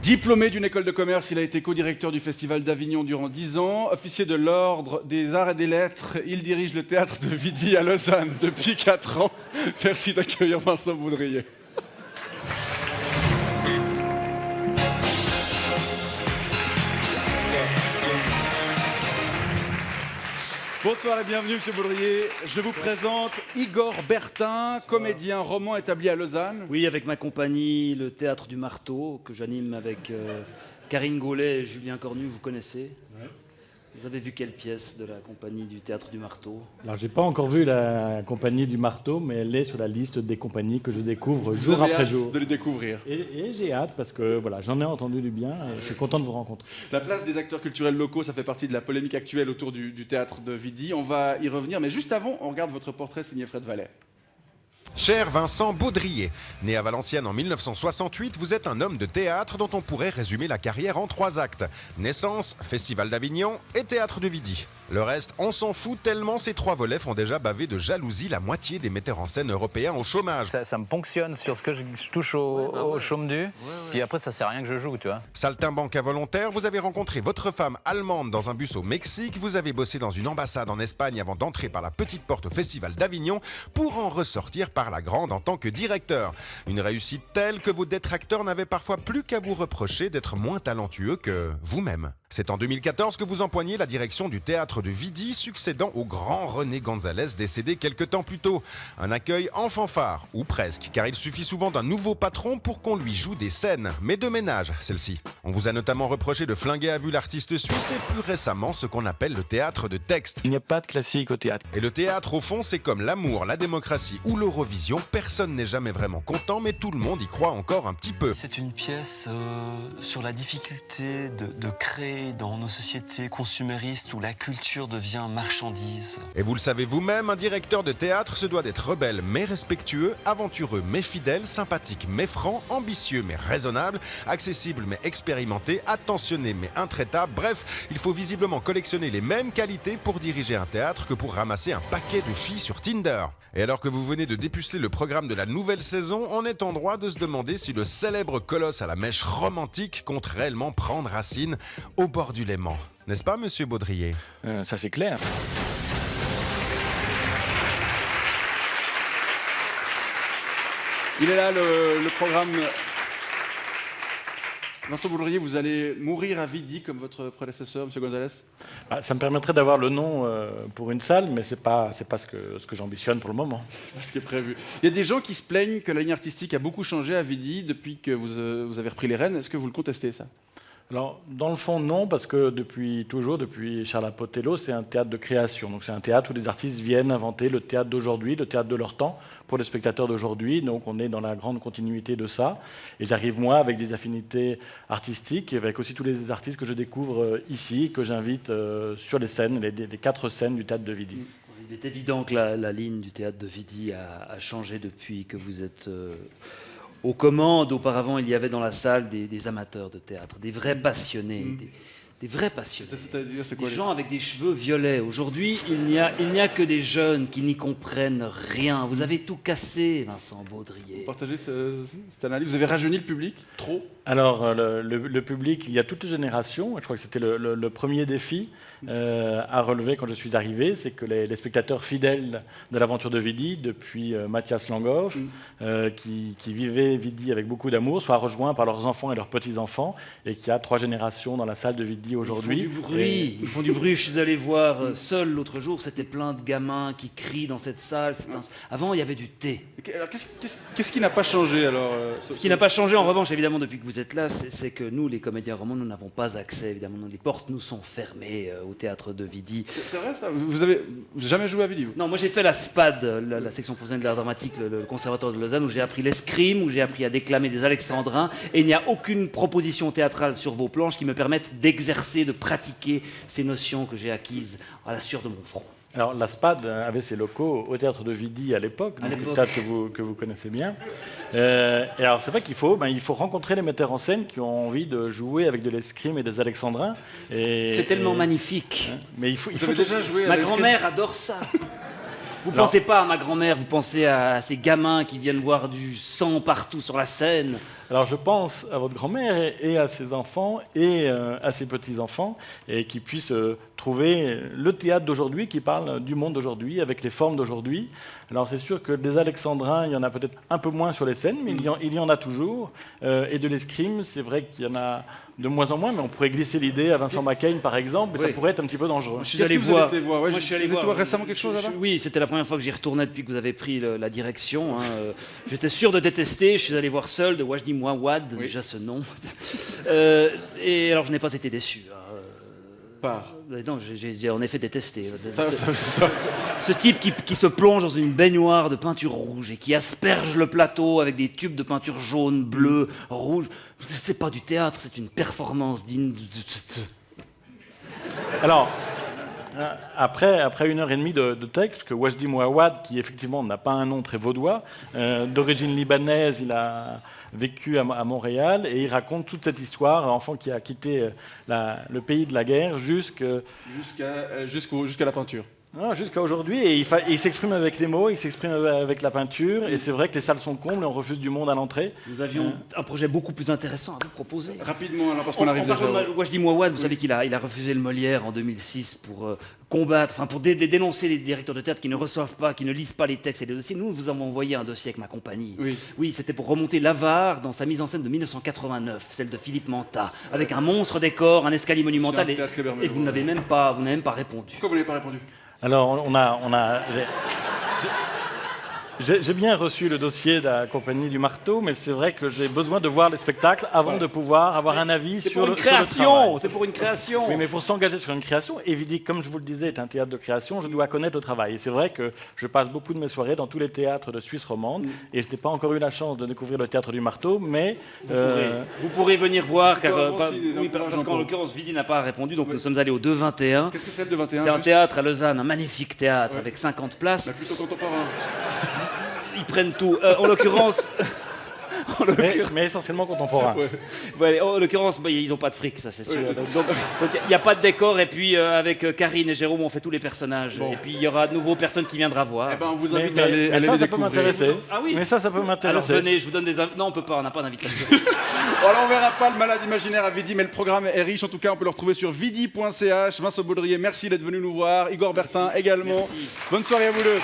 Diplômé d'une école de commerce, il a été co-directeur du Festival d'Avignon durant 10 ans. Officier de l'Ordre des Arts et des Lettres, il dirige le théâtre de Vidy à Lausanne depuis 4 ans. Merci d'accueillir Vincent Boudrier. Bonsoir et bienvenue, Monsieur Boudrier. Je vous présente Igor Bertin, comédien roman établi à Lausanne. Oui, avec ma compagnie, le Théâtre du Marteau, que j'anime avec Karine Gaulet et Julien Cornu, vous connaissez. Ouais. Vous avez vu quelle pièce de la compagnie du Théâtre du Marteau? Alors, j'ai pas encore vu la compagnie du Marteau, mais elle est sur la liste des compagnies que je découvre jour après jour. De les découvrir. Et j'ai hâte parce que voilà, j'en ai entendu du bien et je suis content de vous rencontrer. La place des acteurs culturels locaux, ça fait partie de la polémique actuelle autour du théâtre de Vidy. On va y revenir, mais juste avant, on regarde votre portrait signé Fred Vallet. Cher Vincent Baudrier, né à Valenciennes en 1968, vous êtes un homme de théâtre dont on pourrait résumer la carrière en 3 actes. Naissance, Festival d'Avignon et Théâtre de Vidy. Le reste, on s'en fout tellement ces 3 volets font déjà baver de jalousie la moitié des metteurs en scène européens au chômage. Ça me ponctionne sur ce que je touche au chaume du, puis après ça sert à rien que je joue, tu vois. Saltimbanque involontaire, vous avez rencontré votre femme allemande dans un bus au Mexique, vous avez bossé dans une ambassade en Espagne avant d'entrer par la petite porte au Festival d'Avignon pour en ressortir par la grande en tant que directeur. Une réussite telle que vos détracteurs n'avaient parfois plus qu'à vous reprocher d'être moins talentueux que vous-même. C'est en 2014 que vous empoignez la direction du théâtre de Vidy, succédant au grand René Gonzalez décédé quelques temps plus tôt. Un accueil en fanfare, ou presque, car il suffit souvent d'un nouveau patron pour qu'on lui joue des scènes, mais de ménage, celle-ci. On vous a notamment reproché de flinguer à vue l'artiste suisse et plus récemment ce qu'on appelle le théâtre de texte. Il n'y a pas de classique au théâtre. Et le théâtre, au fond, c'est comme l'amour, la démocratie ou l'Eurovision. Personne n'est jamais vraiment content, mais tout le monde y croit encore un petit peu. C'est une pièce sur la difficulté de créer dans nos sociétés consuméristes où la culture devient marchandise. Et vous le savez vous-même, un directeur de théâtre se doit d'être rebelle mais respectueux, aventureux mais fidèle, sympathique mais franc, ambitieux mais raisonnable, accessible mais expérimenté, attentionné mais intraitable. Bref, il faut visiblement collectionner les mêmes qualités pour diriger un théâtre que pour ramasser un paquet de filles sur Tinder. Et alors que vous venez de dépuceler le programme de la nouvelle saison, on est en droit de se demander si le célèbre colosse à la mèche romantique compte réellement prendre racine au bord du Léman. N'est-ce pas, Monsieur Baudrier? Ça, c'est clair. Il est là, le programme. Vincent Boudrier, vous allez mourir à Vidy comme votre prédécesseur, M. Gonzalez? Ça me permettrait d'avoir le nom pour une salle, mais c'est pas ce que j'ambitionne pour le moment. C'est pas ce qui est prévu. Il y a des gens qui se plaignent que la ligne artistique a beaucoup changé à Vidy depuis que vous avez repris les rênes. Est-ce que vous le contestez, ça? Alors, dans le fond, non, parce que depuis Charles Apotello, c'est un théâtre de création. Donc, c'est un théâtre où des artistes viennent inventer le théâtre d'aujourd'hui, le théâtre de leur temps, pour les spectateurs d'aujourd'hui. Donc, on est dans la grande continuité de ça. Et j'arrive, moi, avec des affinités artistiques, et avec aussi tous les artistes que je découvre ici, que j'invite sur les scènes, les 4 scènes du théâtre de Vidy. Il est évident que la ligne du théâtre de Vidy a changé depuis que vous êtes aux commandes. Auparavant, il y avait dans la salle des amateurs de théâtre, des vrais passionnés, des vrais passionnés. C'est-à-dire, c'est quoi, des gens avec des cheveux violets. Aujourd'hui, il n'y a que des jeunes qui n'y comprennent rien. Vous avez tout cassé, Vincent Baudrier. Vous partagez cette analyse? Vous avez rajeuni le public? Trop? Alors, le public, il y a toutes les générations. Je crois que c'était le premier défi à relever quand je suis arrivé, c'est que les spectateurs fidèles de l'aventure de Vidy, depuis Mathias Langhoff, qui vivait Vidy avec beaucoup d'amour, soient rejoints par leurs enfants et leurs petits-enfants, et qu'il y a 3 générations dans la salle de Vidy aujourd'hui. Ils font du bruit, ils font du bruit. Je suis allé voir seul l'autre jour, c'était plein de gamins qui crient dans cette salle. Avant, il y avait du thé. Alors, qu'est-ce qui n'a pas changé, alors Ce qui n'a pas changé, en revanche, évidemment, depuis que vous êtes là, c'est que nous, les comédiens romans, nous n'avons pas accès, évidemment. Les portes nous sont fermées au théâtre de Vidy. C'est vrai, ça? Vous avez jamais joué à Vidy, vous? Non, moi j'ai fait la SPAD, la section professionnelle de l'art dramatique, le conservatoire de Lausanne, où j'ai appris l'escrime, où j'ai appris à déclamer des alexandrins, et il n'y a aucune proposition théâtrale sur vos planches qui me permette d'exercer, de pratiquer ces notions que j'ai acquises à la sueur de mon front. Alors, la SPAD avait ses locaux au théâtre de Vidy à l'époque, le théâtre que vous connaissez bien. Et alors, c'est vrai qu'il faut rencontrer les metteurs en scène qui ont envie de jouer avec de l'escrime et des alexandrins. C'est tellement magnifique. Mais il faut déjà joué à Ma l'escrime? grand-mère adore ça. Vous ne pensez pas à ma grand-mère, vous pensez à ces gamins qui viennent voir du sang partout sur la scène. Alors je pense à votre grand-mère et à ses enfants et à ses petits-enfants, et qui puissent trouver le théâtre d'aujourd'hui qui parle du monde d'aujourd'hui, avec les formes d'aujourd'hui. Alors c'est sûr que des alexandrins, il y en a peut-être un peu moins sur les scènes, mais il y en a toujours. Et de l'escrime, c'est vrai qu'il y en a de moins en moins, mais on pourrait glisser l'idée à Vincent Macaigne par exemple, et Oui. ça pourrait être un petit peu dangereux. Je suis Qu'est-ce allé que vous avez voir. été voir? Ouais, Moi, je suis allé vous êtes voir récemment quelque chose là-bas? Oui, c'était la première fois que j'y retournais depuis que vous avez pris la direction. Hein. J'étais sûr de détester. Je suis allé voir Seul de Wajdi Mouawad, Oui. déjà ce nom. Et alors, je n'ai pas été déçu. Hein. Par. Non, j'ai en effet détesté. Ça- Ce type qui se plonge dans une baignoire de peinture rouge et qui asperge le plateau avec des tubes de peinture jaune, bleu, rouge. C'est pas du théâtre, c'est une performance digne. Alors, après 1h30 de texte, parce que Wajdi Mouawad, qui effectivement n'a pas un nom très vaudois, d'origine libanaise, il a vécu à Montréal, et il raconte toute cette histoire, un enfant qui a quitté le pays de la guerre jusqu'à Jusqu'à la peinture. jusqu'à aujourd'hui, et il s'exprime avec les mots, il s'exprime avec la peinture, et c'est vrai que les salles sont combles et on refuse du monde à l'entrée. Nous avions un projet beaucoup plus intéressant à vous proposer. Rapidement, alors, parce qu'on arrive déjà. Wajdi Mouawad, vous savez qu'il a refusé le Molière en 2006 pour combattre, enfin pour dénoncer les directeurs de théâtre qui ne reçoivent pas, qui ne lisent pas les textes et les dossiers. Nous vous avons envoyé un dossier avec ma compagnie. Oui. C'était pour remonter l'Avare dans sa mise en scène de 1989, celle de Philippe Manta, avec un monstre décor, un escalier monumental, Sur un théâtre Kléber-Mélot. et vous n'avez même pas répondu. Pourquoi vous n'avez pas répondu? Alors, j'ai bien reçu le dossier de la compagnie du Marteau, mais c'est vrai que j'ai besoin de voir les spectacles avant de pouvoir avoir un avis C'est sur pour une le travail. création, c'est pour une création. Oui, mais pour s'engager sur une création, Évidic, comme je vous le disais, est un théâtre de création, je dois connaître le travail. Et c'est vrai que je passe beaucoup de mes soirées dans tous les théâtres de Suisse romande, et je n'ai pas encore eu la chance de découvrir le théâtre du Marteau, mais... Vous pourrez venir voir, car, Comment si les oui, encouragements parce qu'en pour- l'occurrence, Vidi n'a pas répondu, donc nous sommes allés au 2-21. Qu'est-ce que c'est de 21? C'est un théâtre à Lausanne, un magnifique théâtre Ouais. avec 50 places. Mais plutôt contemporain. Ils prennent tout. En l'occurrence, mais essentiellement contemporain. ouais, en l'occurrence, ils n'ont pas de fric, ça c'est sûr. Donc il n'y a pas de décor. Et puis avec Karine et Jérôme, on fait tous les personnages. Bon. Et puis il y aura de nouveau personne qui viendra voir. Eh ben, on vous Mais, invite à aller mais les ça peut découvrir. m'intéresser. Ah oui. Mais ça peut Alors m'intéresser. venez, je vous donne des. Non, on peut pas, on n'a pas d'invitation. Bon, alors on verra pas le malade imaginaire à Vidi, mais le programme est riche. En tout cas, on peut le retrouver sur vidi.ch. Vincent Baudrier, merci d'être venu nous voir. Igor Bertin également. Merci. Bonne soirée à vous deux.